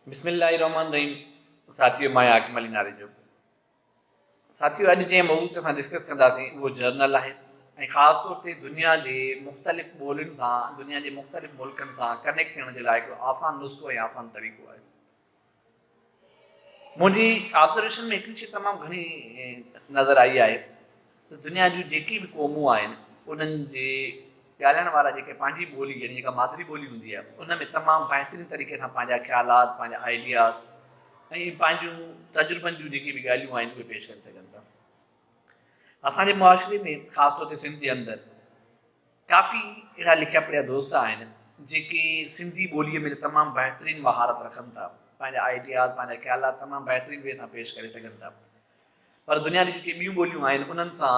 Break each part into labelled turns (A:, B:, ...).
A: बिस्मिल्लाहिर्रहमानिर्रहीम। साथियों, मैं आकिम अली नारे जो साथियों अॼु जंहिं मौज़ूअ ते असां डिस्कस कंदासीं उहो जर्नल आहे ऐं ख़ासि तौर ते दुनिया जे मुख़्तलिफ़ ॿोलियुनि सां, दुनिया जे मुख़्तलिफ़ मुल्कनि सां कनेक्ट थियण जे लाइ हिकिड़ो आसान नुस्ख़ो ऐं आसान तरीक़ो आहे। मुंहिंजी ऑब्ज़र्वेशन में हिकिड़ी शइ तमामु घणी नज़र आई आहे त दुनिया जूं जेकी बि क़ौमूं आहिनि उन्हनि जे ॻाल्हाइण वारा जेके पंहिंजी ॿोली यानी जेका मादिरी ॿोली हूंदी आहे उन में तमामु बहितरीनु तरीक़े सां पंहिंजा ख़्यालात, पंहिंजा आइडियाज़ ऐं पंहिंजूं तजुर्बनि जूं जेके बि ॻाल्हियूं आहिनि उहे पेश करे सघनि था। असांजे मुआशिरे में ख़ासि तौर ते सिंध जे अंदरि काफ़ी अहिड़ा लिखिया पढ़िया दोस्त आहिनि जेके सिंधी ॿोलीअ में तमामु बहितरीनु महारत रखनि था, पंहिंजा आइडियाज़, पंहिंजा ख़्यालात तमामु बहितरीनु वे सां पेश करे सघनि था। पर दुनिया जी जेके ॿियूं ॿोलियूं आहिनि उन्हनि सां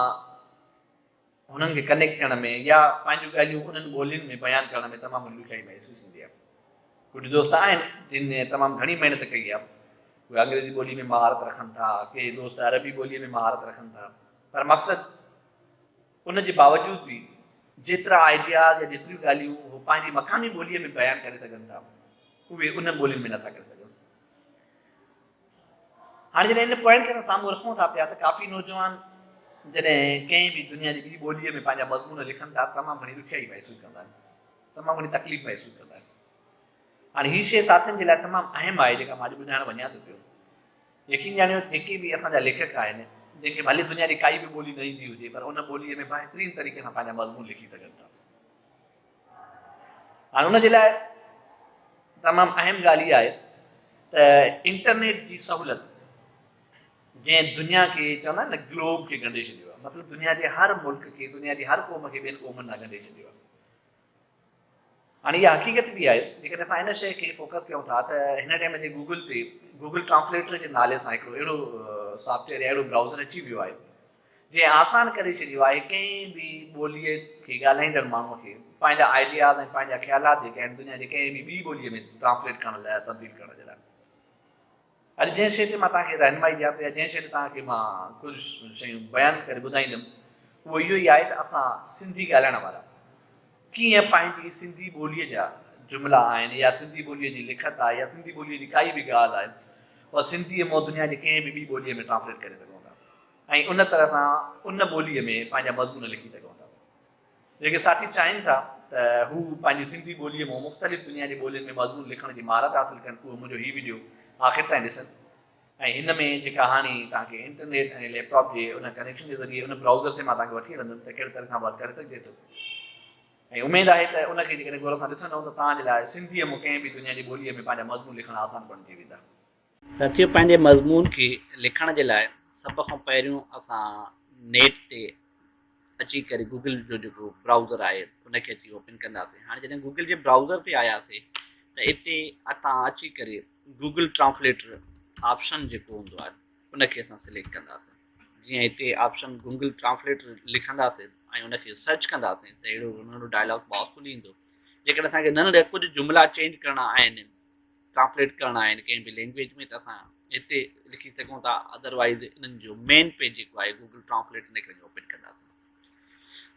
A: हुननि खे कनेक्ट थियण में या पंहिंजूं ॻाल्हियूं उन्हनि ॿोलियुनि में बयानु करण में तमामु ॾुखियाई महसूसु थींदी आहे। कुझु दोस्त आहिनि जिन तमामु घणी महिनत कई आहे, उहे अंग्रेज़ी ॿोली में महारत रखनि था, के दोस्त अरबी ॿोलीअ में महारत रखनि था, पर मक़सदु उन जे बावजूद बि जेतिरा आइडियाज़ या जेतिरियूं ॻाल्हियूं उहे पंहिंजी मक़ामी ॿोलीअ में बयानु करे सघनि था उहे उन ॿोलियुनि में नथा करे सघनि। हाणे जॾहिं इन पॉइंट खे असां साम्हूं रखूं था पिया त काफ़ी नौजवान जॾहिं कंहिं बि दुनिया जी ॿी ॿोलीअ में पंहिंजा मज़मून लिखनि था तमामु घणी ॾुखियाई महसूसु कंदा आहिनि, तमामु घणी तकलीफ़ महसूसु कंदा आहिनि। हाणे हीअ शइ साथियुनि जे लाइ तमामु अहम आहे जेका मां अॼु ॿुधाइणु वञा थो पियो। यकीन ॼाणियो जेके बि असांजा लेखक आहिनि जंहिंखे भले दुनिया जी काई बि ॿोली न ईंदी हुजे पर उन ॿोलीअ में बहितरीनु तरीक़े सां पंहिंजा मज़मून लिखी सघनि था। हाणे उनजे लाइ तमामु अहम ॻाल्हि इहा आहे त इंटरनेट जी सहूलियत जंहिं दुनिया खे चवंदा आहिनि न ग्लोब खे ॻंढे छॾियो आहे, मतिलबु दुनिया जे हर मुल्क खे, दुनिया जी हर क़ौम खे ॿियनि क़ौमनि सां ॻंढे छॾियो आहे। हाणे इहा हक़ीक़त बि आहे जेकॾहिं असां इन शइ खे फोकस कयूं था त हिन टाइम ते गूगल ट्रांसलेटर जे नाले सां हिकिड़ो अहिड़ो सॉफ्टवेयर या अहिड़ो ब्राउज़र अची वियो आहे जंहिं आसान करे छॾियो आहे कंहिं बि ॿोलीअ खे ॻाल्हाईंदड़ माण्हूअ खे पंहिंजा आइडियाज़ ऐं पंहिंजा ख़्यालात जेके आहिनि दुनिया जे कंहिं बि ॿी ॿोलीअ में ट्रांसलेट करण लाइ, तब्दील करण जे लाइ। अॼु जंहिं शइ ते मां तव्हांखे रहनुमाई ॾियां थो या जंहिं शइ ते तव्हांखे मां कुझु शयूं बयानु करे ॿुधाईंदुमि उहो इहो ई आहे त असां सिंधी ॻाल्हाइण वारा कीअं पंहिंजी सिंधी ॿोलीअ जा जुमिला आहिनि या सिंधी ॿोलीअ जी लिखत आहे या सिंधी ॿोलीअ जी काई बि ॻाल्हि आहे उहा सिंधीअ मां दुनिया जे कंहिं बि ॿी ॿोलीअ में ट्रांसलेट करे सघूं था ऐं उन तरह सां उन ॿोलीअ में पंहिंजा मज़मून लिखी सघूं था। जेके साथी चाहिनि था त हू पंहिंजी सिंधी ॿोलीअ मां मुख़्तलिफ़ दुनिया जी ॿोलियुनि में मज़मून लिखण जी महारत हासिलु कनि, उहो मुंहिंजो हीउ वीडियो आख़िर ताईं ॾिसनि। ऐं हिन में जेका हाणे तव्हांखे इंटरनेट ऐं लैपटॉप जे उन कनेक्शन जे ज़रिए उन ब्राउज़र ते मां तव्हांखे वठी हलंदुमि त कहिड़े तरह सां वर्क करे सघिजे थो। ऐं उमेदु आहे त उनखे जेकॾहिं गौर सां ॾिसंदव त तव्हांजे लाइ सिंधीअ में कंहिं बि दुनिया जी ॿोलीअ में पंहिंजा मज़मून लिखणु आसान बणिजी वेंदा। साथियों, पंहिंजे मज़मून खे लिखण जे लाइ सभ खां पहिरियों असां नेट ते अची करे गूगल जो जेको ब्राउज़र आहे उनखे अची ओपन कंदासीं। हाणे जॾहिं गूगल जे ब्राउज़र ते आयासीं त हिते असां अची करे गूगल ट्रांसलेटर ऑप्शन जेको हूंदो आहे उनखे असां सिलेक्ट कंदासीं। जीअं हिते ऑप्शन गूगल ट्रांसलेटर लिखंदासीं ऐं उनखे सर्च कंदासीं त अहिड़ो नंढो डायलॉग बॉक्स खुली ईंदो। जेकॾहिं असांखे नंढा कुझु जुमिला चेंज करणा आहिनि, ट्रांसलेट करणा आहिनि कंहिं बि लैंग्वेज में त असां हिते लिखी सघूं था। अदरवाइज़ इन्हनि जो मेन पेज जेको आहे गूगल ट्रांसलेट इनखे ओपन कंदासीं।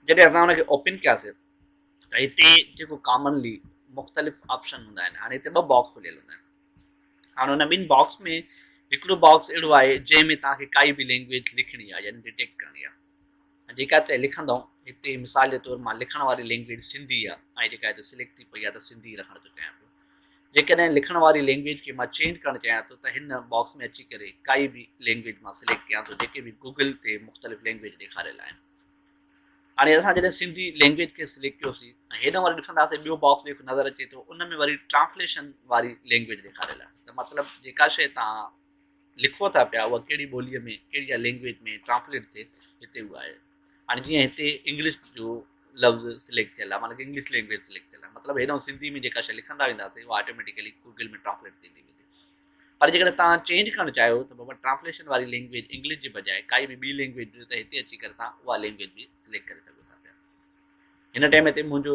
A: जॾहिं असां हुनखे ओपन कयासीं त हिते जेको कॉमनली मुख़्तलिफ़ ऑप्शन हूंदा आहिनि, हाणे हिते ॿ बॉक्स खुलियल हूंदा आहिनि। हाणे हुन ॿिनि बॉक्स में हिकिड़ो बॉक्स अहिड़ो आहे जंहिंमें तव्हांखे काई बि लैंग्वेज लिखणी आहे यानी डिटेक्ट करणी आहे। जेका हिते लिखंदव हिते मिसाल जे तौरु मां लिखण वारी लैंग्वेज सिंधी आहे ऐं जेका हिते सिलेक्ट थी पई आहे त सिंधी रखणु थो चाहियां पियो। जेकॾहिं लिखण वारी लैंग्वेज खे मां चेंज करणु चाहियां थो त हिन बॉक्स में अची करे काई बि लैंग्वेज मां सिलेक्ट कयां थो जेके बि गूगल ते मुख़्तलिफ़ लैंग्वेज ॾेखारियल आहिनि। हाणे असां जॾहिं सिंधी लैंग्वेज खे सिलेक्ट कयोसीं ऐं हेॾां वरी ॾिसंदासीं ॿियो बॉक्स जेको नज़र अचे थो उन में वरी ट्रांसलेशन वारी लैंग्वेज ॾेखारियल आहे। त मतिलबु जेका शइ तव्हां लिखो था पिया उहा कहिड़ी ॿोलीअ में कहिड़ी लैंग्वेज में ट्रांसलेट थिए हिते उहा आहे। हाणे जीअं हिते इंग्लिश जो लफ़्ज़ सिलेक्ट थियल आहे, माना इंग्लिश लैंग्वेज सिलेक्ट थियल आहे, मतिलबु हेॾो सिंधी में जेका शइ लिखंदा वेंदासीं उहा ऑटोमेटिकली गूगल में ट्रांसलेट थींदी वेंदी। पर जेकॾहिं तव्हां चेंज करणु चाहियो त बाबा ट्रांसलेशन वारी लैंग्वेज इंग्लिश जे बजाए काई बि ॿी लैंग्वेज जो त हिते अची करे तव्हां उहा लैंग्वेज बि सिलेक्ट करे सघो था पिया। हिन टाइम ते मुंहिंजो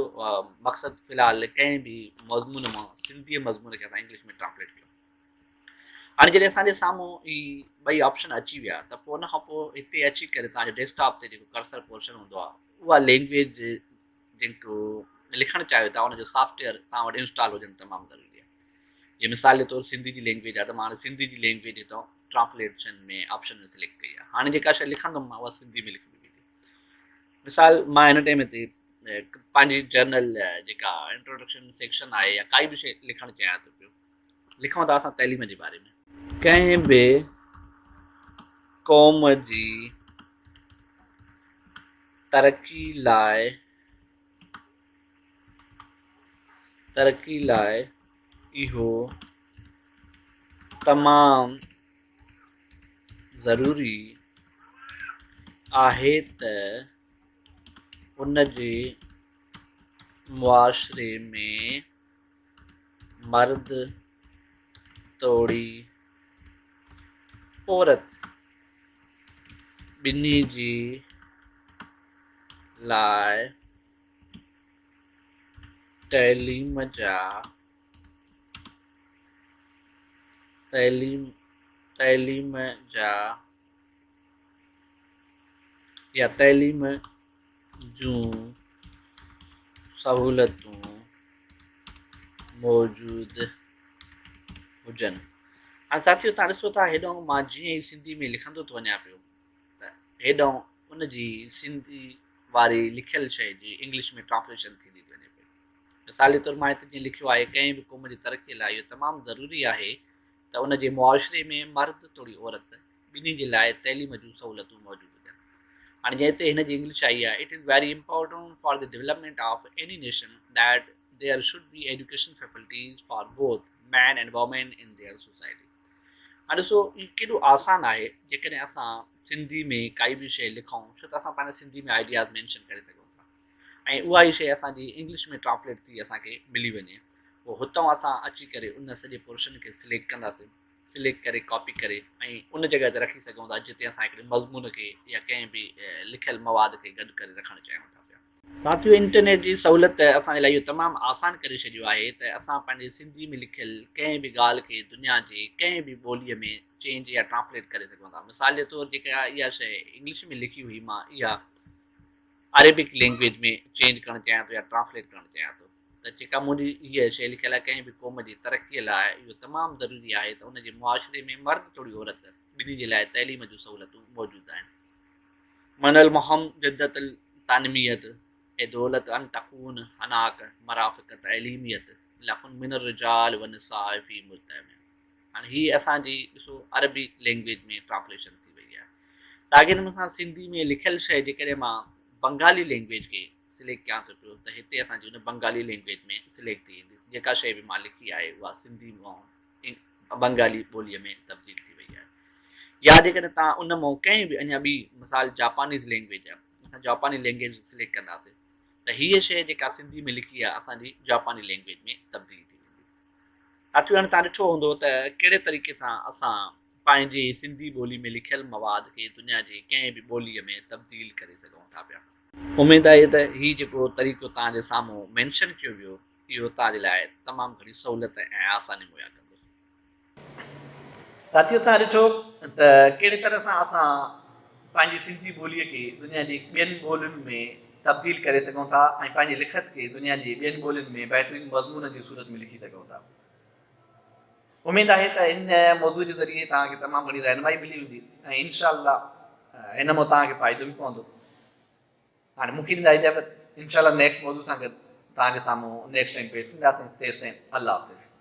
A: मक़सदु फ़िलहालु कंहिं बि मज़मून मां सिंधीअ मज़मून खे असां इंग्लिश में ट्रांसलेट कयूं। हाणे जॾहिं असांजे साम्हूं ई ॿई ऑप्शन अची विया त पोइ उन खां पोइ हिते अची करे तव्हांजो डेस्कटॉप ते जेको कर्सर पोर्शन हूंदो आहे उहा लैंग्वेज जेको लिखणु चाहियो था उनजो सॉफ्टवेयर तव्हां वटि इंस्टॉल हुजणु तमामु ज़रूरी आहे।
B: ये मिसाल के तौर सिंधी जी लैंग्वेज आहे त मां हाणे सिंधी जी लैंग्वेज हितां ट्रांसलेशन में ऑप्शन में सिलेक्ट कई आहे। हाणे जेका शइ लिखंदुमि मां उहा सिंधी में लिखी वेंदी। मिसाल मां हिन टाइम ते पंहिंजी जर्नल जेका इंट्रोडक्शन सेक्शन आहे या काई बि शइ लिखणु चाहियां थो पियो। लिखूं था असां तइलीम जे बारे में। कंहिं बि क़ौम जी तरक़ी लाइ इहो तमामु ज़रूरी आहे त उन जे मुआशरे में मर्द तोड़ी औरत ॿिन्ही जी लाइ तइलीम जूं सहूलतूं मौजूदु हुजनि। हाणे साथियो तव्हां ॾिसो था हेॾो मां जीअं ई सिंधी में लिखंदो थो वञा पियो त हेॾो उन जी सिंधी वारी लिखियल शइ जी इंग्लिश में ट्रांसलेशन थींदी थी वञे पई। मिसाल जे तौरु मां हिते जीअं लिखियो आहे कंहिं बि क़ौम जी तरक़ीअ लाइ इहो तमामु ज़रूरी आहे त उन जे मुआशरे में मर्द तोड़ी औरत ॿिन्ही जे लाइ तइलीम जूं सहूलतूं मौजूदु हुजनि। हाणे जीअं हिते हिन जी इंग्लिश आई आहे, it is very important for the development of any nation that there should be education facilities for both man and women in their society. हाणे ॾिसो इहो केॾो आसानु आहे जेकॾहिं असां सिंधी में काई बि शइ लिखूं छो त असां पंहिंजे सिंधी में आइडियाज़ मैंशन करे सघूं था ऐं उहा ई शइ असांजी इंग्लिश में ट्रांसलेट थी असांखे मिली वञे। पोइ हुतां असां अची करे उन सॼे पोर्शन खे सिलेक्ट कंदासीं, सिलेक्ट करे कॉपी करे ऐं उन जॻह ते रखी सघूं था जिते असां हिकिड़े मज़मून खे या कंहिं बि लिखियल मवाद खे गॾु करे रखणु चाहियूं था पिया। साथियो इंटरनेट जी सहूलियत असांजे लाइ इहो तमामु आसानु करे छॾियो आहे त असां पंहिंजे सिंधी में लिखियल कंहिं बि ॻाल्हि खे दुनिया जे कंहिं बि ॿोलीअ में चेंज या ट्रांसलेट करे सघूं था। मिसाल जे तौरु जेका इहा शइ इंग्लिश में लिखी हुई मां इहा अरेबिक लैंग्वेज में चेंज करणु चाहियां थो या ट्रांसलेट करणु चाहियां थो त जेका मुंहिंजी हीअ शइ लिखियल आहे कंहिं बि क़ौम जी तरक़ीअ लाइ इहो तमामु ज़रूरी आहे त उन जे मुआशरे में मर्द तोड़ी औरत ॿिन्ही जे लाइ तइलीम जूं सहूलतूं मौजूदु आहिनि। मनल मोहम जद्दतल तानमियत ए दौलत अन तकून हनाक मराफ़िक तइलीमियत लखुन मिनर रिजाल व निसाए फी मुल्तम। हाणे हीअ असांजी ॾिसो अरबी लैंग्वेज में ट्रांसलेशन थी वई आहे। साॻिए नमूने सां सिंधी में लिखियल शइ जेकॾहिं मां बंगाली लैंग्वेज खे सिलेक्ट कयां थो पियो त हिते असांजी उन बंगाली लैंग्वेज में सिलेक्ट थी वेंदी। जेका शइ बि मां लिखी आहे उहा सिंधी मां बंगाली ॿोलीअ में तब्दील थी वई आहे। या जेकॾहिं तव्हां उन मां कंहिं बि अञा ॿी मिसाल जापानीज़ लैंग्वेज आहे, असां जापानी लैंग्वेज सिलेक्ट कंदासीं त हीअ शइ जेका सिंधी में लिखी आहे असांजी जापानी लैंग्वेज में तब्दील थी वेंदी। साथियो हाणे तव्हां ॾिठो हूंदो त कहिड़े तरीक़े सां असां पंहिंजी सिंधी ॿोली में लिखियल मवाद खे दुनिया जे कंहिं बि ॿोलीअ में तब्दील करे सघूं था पिया। उमेदु आहे त हीउ जेको तरीक़ो तव्हांजे साम्हूं मैंशन कयो वियो इहो तव्हांजे लाइ तमामु घणी सहूलियत ऐं आसानी मुहैया कंदो।
A: साथियो तव्हां ॾिठो त कहिड़े तरह सां असां पंहिंजी सिंधी ॿोलीअ खे दुनिया जी ॿियनि ॿोलियुनि में तब्दील करे सघूं था ऐं पंहिंजी लिखत खे दुनिया जी ॿियनि ॿोलियुनि में बहितरीनु मज़मून जी सूरत में लिखी सघूं था। उमेदु आहे त इन मौज़ूअ जे ज़रिए तव्हांखे तमामु घणी रहनुमाई मिली वेंदी ऐं इनशा हिन मां तव्हांखे फ़ाइदो बि पवंदो। हाणे मूंखे ॾींदा इजाज़त, इनशा नेक्स्ट मौज़ू सां गॾु तव्हांजे साम्हूं नेक्स्ट टाइम पेश थींदासीं। तेसिताईं अल्लाह हाफ़िज़।